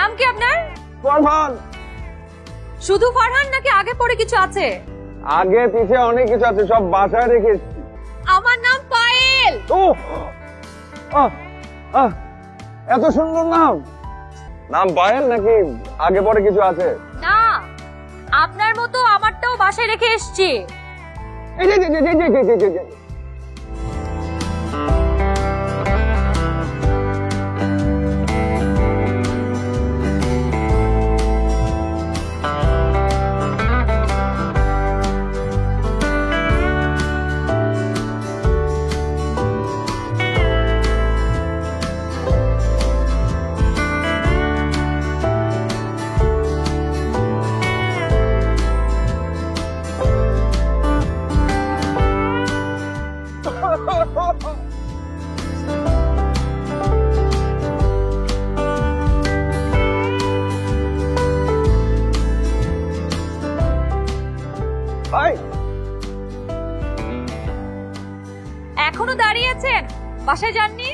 নাম কি আপনার? ফারহান। শুধু ফারহান নাকি আগে পরে কিছু আছে? আগে পিছে অনেক কিছু আছে, সব বাসায় রেখে এসেছি। আমার নাম পায়েল। ও এত সুন্দর নাম। নাম পায়েল নাকি আগে পরে কিছু আছে? না, আপনার মতো আমারটাও বাসায় রেখে এসেছি। এই যে, যে, যে, যে, যে, যে, যে, যে। ভাই, এখনো দাঁড়িয়ে আছেন? বাসায় যাননি?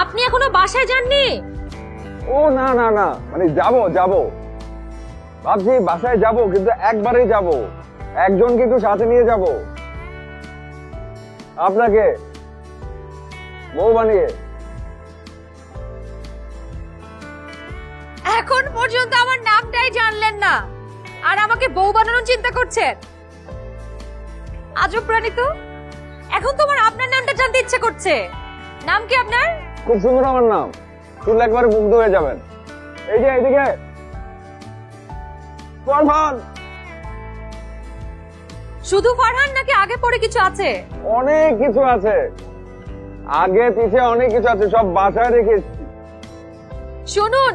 আপনি এখনো বাসায় যাননি? ও না না না, মানে যাবো ভাবছি বাসায় যাব, কিন্তু একবারেই যাব, একজনকে একটু সাথে নিয়ে যাব, আপনাকে বউ বানিয়ে। এখন পর্যন্ত আমার নামটাই জানলেন না, আর আমাকে বউ বানানোর চিন্তা করছেন? আজব প্রাণী তো। এখন তোমার আপনার নামটা জানতে ইচ্ছে করছে। নাম কি আপনার? খুব সুন্দর আমার নাম, শুনলে একবারে মুগ্ধ হয়ে যাবেন। এই যে এইদিকে ফারহান। শুধু ফারহান নাকি আগে পরে কিছু আছে? অনেক কিছু আছে, আগে পিছে অনেক কিছু আছে, সব বাসায় রেখে এসেছি। শুনুন,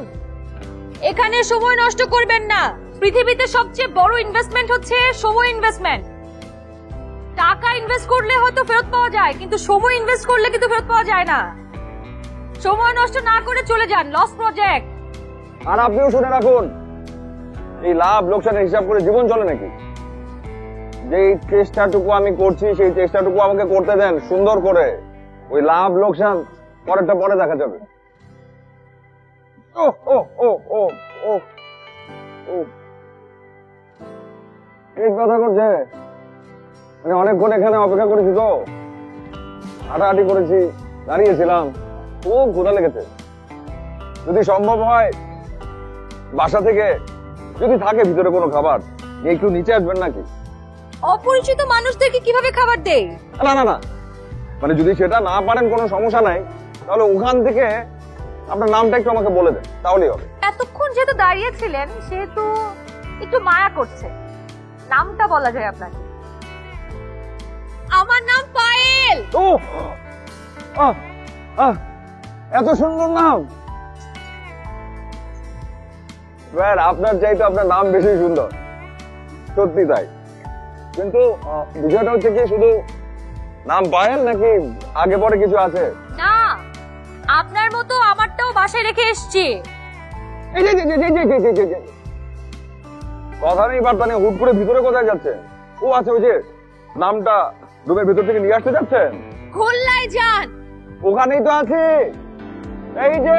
এখানে সময় নষ্ট করবেন না। পৃথিবীতে সবচেয়ে বড় ইনভেস্টমেন্ট হচ্ছে সময় ইনভেস্টমেন্ট। টাকা ইনভেস্ট করলে হয়তো ফেরত পাওয়া যায়, কিন্তু সময় ইনভেস্ট করলে কিন্তু ফেরত পাওয়া যায় না। সময় নষ্ট না করে চলে যান, লস প্রজেক্ট। আর আপনিও শুনে রাখুন, এই লাভ লোকসানের হিসাব করে জীবন চলে নাকি? যেই চেষ্টাটুকু আমি করছি সেই চেষ্টাটুকু আমাকে করতে দেন সুন্দর করে। ওই লাভ লোকসান পরেরটা পরে দেখা যাবে। ও ও ও ও ও ও পেট ব্যথা করছে, মানে অনেকক্ষণ এখানে অপেক্ষা করেছি তো, হাঁটাহাঁটি করেছি, দাঁড়িয়েছিলাম, খুব ক্ষুধা লেগেছে। যদি সম্ভব হয় বাসা থেকে যদি থাকে ভিতরে কোনো খাবার, একটু নিচে আসবেন নাকি? অপরিচিত মানুষদেরকে কিভাবে খাবার দেই? না না না, মানে যদি সেটা না পারেন কোনো সমস্যা নাই, তাহলে ওখান থেকে আপনার নামটা একটু আমাকে বলে দেন, তাহলেই হবে। এতক্ষণ যেহেতু দাঁড়িয়েছিলেন সেহেতু একটু মায়া করছে, নামটা বলা যায় আপনাকে। আমার নাম পায়েল। ও এত সুন্দর নাম। স্যার, আপনার চাইতে আপনার নাম বেশি সুন্দর, সত্যি তাই। কিন্তু বিষয়টা হচ্ছে কি, শুধু নাম পায়েল নাকি আগে পরে কিছু আছে? না, আপনার মতো আমারটাও বাসায় রেখে এসেছি। এই যে, যে, যে, যে, যে, যে, যে, যে। কথা নেই বার্তা নেই, হুট করে ভিতরে কোথায় যাচ্ছেন? ও আছে, ওই যে নামটা রুমের ভিতর থেকে নিয়ে আসতে যাচ্ছেন। খুলনায় যান। ওখানেই তো আছে, এই যে